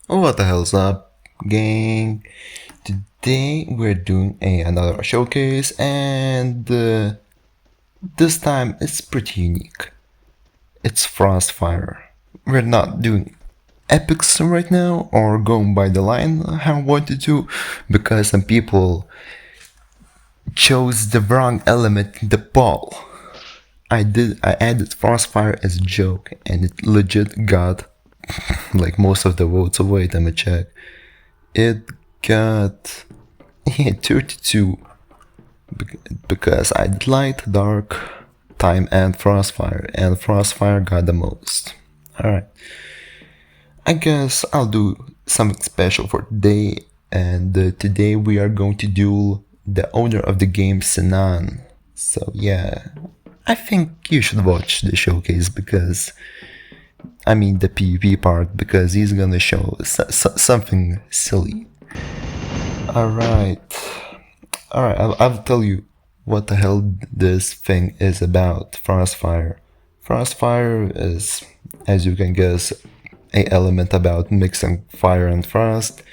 What the hell's up, gang? Today we're doing another showcase, and this time it's pretty unique. It's Frostfire. We're not doing epics right now or going by the line how I wanted to, because some people chose the wrong element in the poll. I added Frostfire as a joke, and it legit got like most of the votes. So wait, I'ma check. It got 32 because I did light, dark, time, and Frostfire got the most. Alright, I guess I'll do something special for today, and today we are going to duel the owner of the game, Sinan. So yeah, I think you should watch the showcase because the PvP part, because he's gonna show something silly. Alright, I'll tell you what the hell this thing is about. Frostfire. Frostfire is, as you can guess, a element about mixing fire and frost,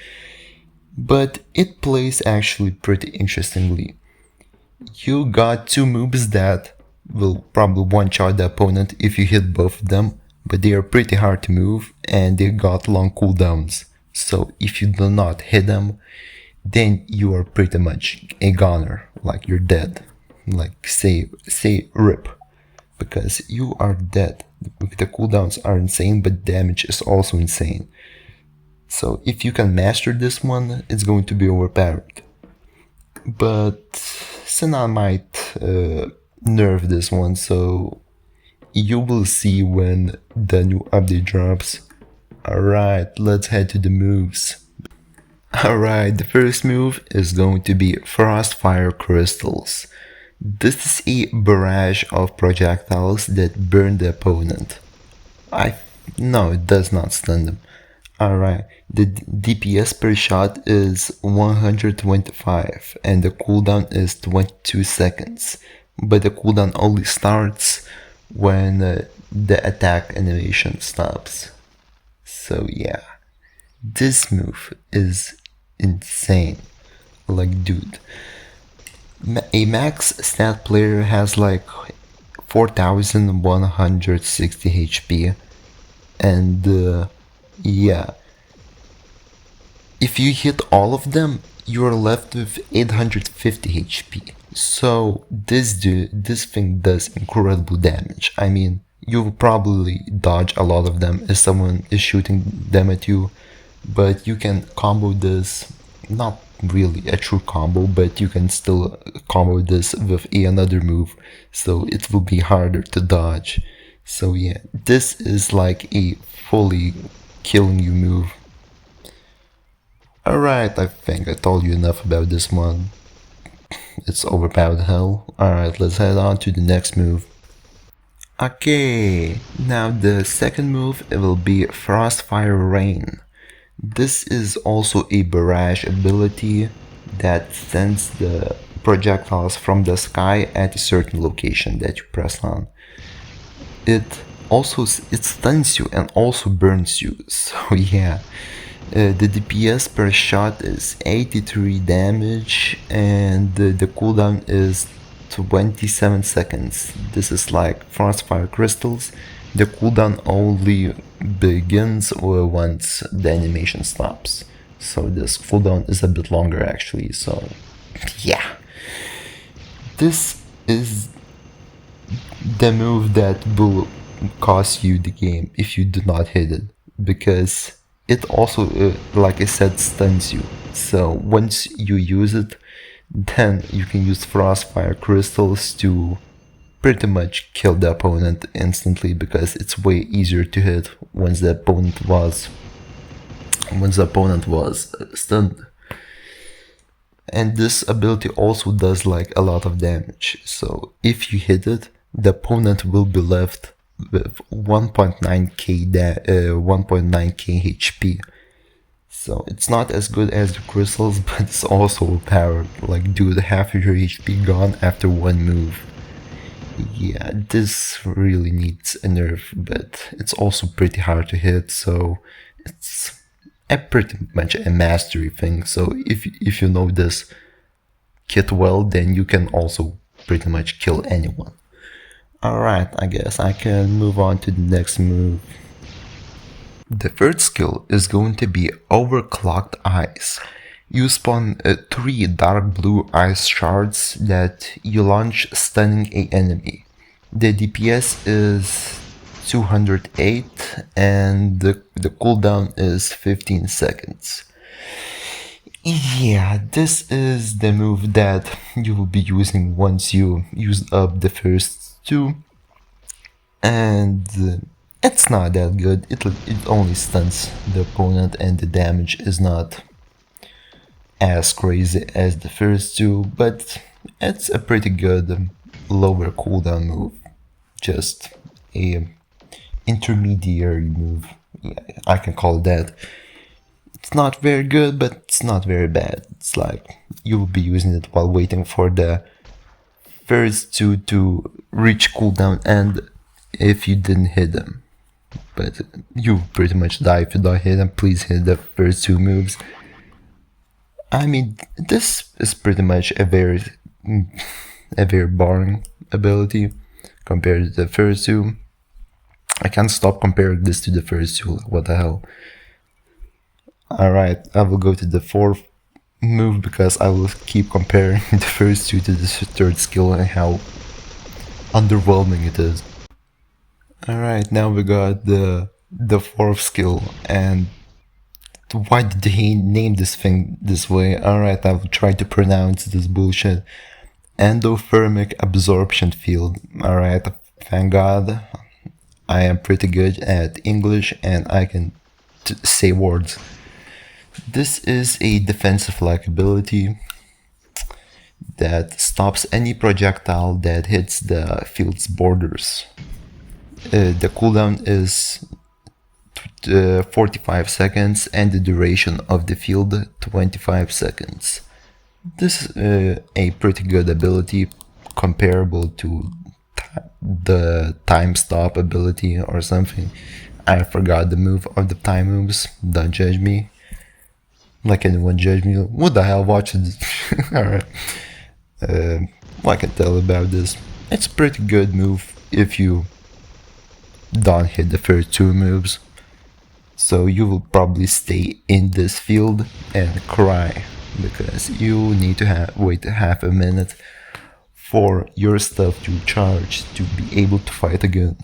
but it plays actually pretty interestingly. You got two moves that will probably one-shot the opponent if you hit both of them, but they are pretty hard to move and they got long cooldowns. So if you do not hit them, then you are pretty much a goner, like you're dead. Like say rip, because you are dead. The cooldowns are insane, but damage is also insane. So if you can master this one, it's going to be overpowered. But Senna might nerf this one, so you will see when the new update drops. Alright, let's head to the moves. Alright, the first move is going to be Frostfire Crystals. This is a barrage of projectiles that burn the opponent. No, it does not stun them. Alright, the DPS per shot is 125 and the cooldown is 22 seconds. But the cooldown only starts when the attack animation stops. So yeah, this move is insane. Like, dude, a max stat player has like 4160 HP, and yeah, if you hit all of them, you are left with 850 HP. So this thing does incredible damage. You'll probably dodge a lot of them if someone is shooting them at you, but you can combo this, not really a true combo, but you can still combo this with another move, so it will be harder to dodge. So yeah, this is like a fully killing you move. Alright, I think I told you enough about this one. It's overpowered hell. Alright, let's head on to the next move. Okay, now the second move, it will be Frostfire Rain. This is also a barrage ability that sends the projectiles from the sky at a certain location that you press on. It stuns you and also burns you, so yeah. The DPS per shot is 83 damage and the cooldown is 27 seconds. This is like Frostfire Crystals. The cooldown only begins once the animation stops. So this cooldown is a bit longer actually, so yeah. This is the move that will cost you the game if you do not hit it, because it also, like I said, stuns you. So once you use it, then you can use Frostfire Crystals to pretty much kill the opponent instantly, because it's way easier to hit once the opponent was stunned. And this ability also does like a lot of damage, so if you hit it, the opponent will be left with 1.9k HP. So it's not as good as the crystals, but it's also powered. Like, dude, half of your HP gone after one move. Yeah, this really needs a nerf, but it's also pretty hard to hit, so a pretty much a mastery thing. So if you know this kit well, then you can also pretty much kill anyone. Alright, I guess I can move on to the next move. The third skill is going to be Overclocked Ice. You spawn 3 dark blue ice shards that you launch stunning a enemy. The DPS is 208 and the cooldown is 15 seconds. Yeah, this is the move that you will be using once you use up the first 2. And it's not that good. It only stuns the opponent and the damage is not as crazy as the first 2, but it's a pretty good lower cooldown move. Just a intermediary move. Yeah, I can call it that. It's not very good, but it's not very bad. It's like you will be using it while waiting for the first 2 to reach cooldown, and if you didn't hit them. But you pretty much die if you don't hit them. Please hit the first 2 moves. I mean, this is pretty much a very boring ability compared to the first 2. I can't stop comparing this to the first 2. What the hell? Alright, I will go to the 4th move because I will keep comparing the first 2 to the 3rd skill and how underwhelming it is. Alright, now we got the 4th skill, and why did they name this thing this way? Alright, I will try to pronounce this bullshit. Endothermic Absorption Field. Alright, thank God I am pretty good at English and I can say words. This is a defensive-like ability that stops any projectile that hits the field's borders. The cooldown is 45 seconds and the duration of the field 25 seconds. This is a pretty good ability, comparable to the time stop ability or something. I forgot the move of the time moves, don't judge me. Like anyone judge me, what the hell, watch this. Alright. What I can tell about this, it's a pretty good move if you don't hit the first 2 moves. So you will probably stay in this field and cry because you need to wait half a minute for your stuff to charge to be able to fight again.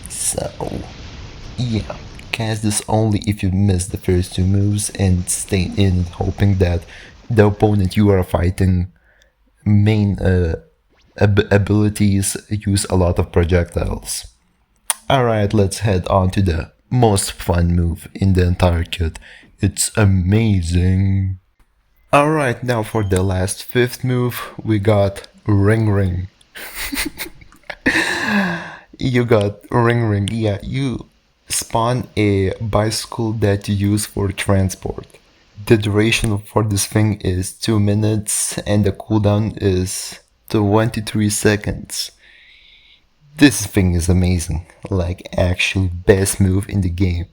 So yeah, cast this only if you miss the first 2 moves and stay in hoping that the opponent you are fighting main abilities use a lot of projectiles. Alright, let's head on to the most fun move in the entire kit. It's amazing. Alright, now for the last 5th move, we got Ring Ring. You got Ring Ring, yeah, you spawn a bicycle that you use for transport. The duration for this thing is 2 minutes and the cooldown is 23 seconds. This thing is amazing, like actually best move in the game.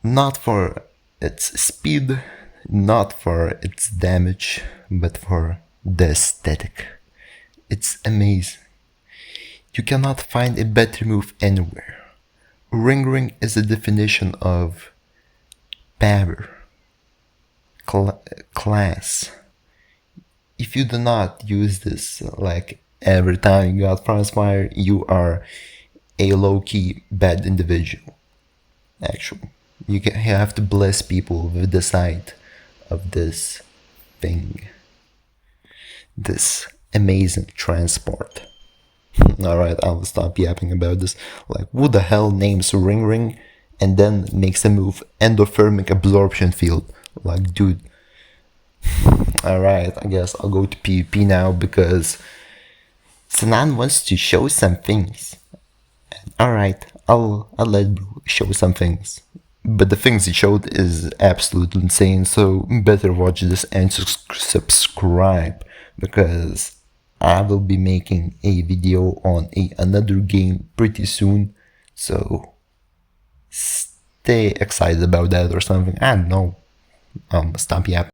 Not for its speed, not for its damage, but for the aesthetic. It's amazing. You cannot find a better move anywhere. Ring Ring is the definition of power, class. If you do not use this, like every time you got Frostfire, you are a low-key bad individual. Actually, you have to bless people with the sight of this thing. This amazing transport. Alright, I will stop yapping about this. Like, who the hell names Ring Ring and then makes the move Endothermic Absorption Field? Like, dude. Alright, I guess I'll go to PvP now because Sanan wants to show some things. Alright, I'll let Bro show some things. But the things he showed is absolutely insane, so better watch this and subscribe, because I will be making a video on another game pretty soon, so they excited about that or something. I don't know. Stop yapping.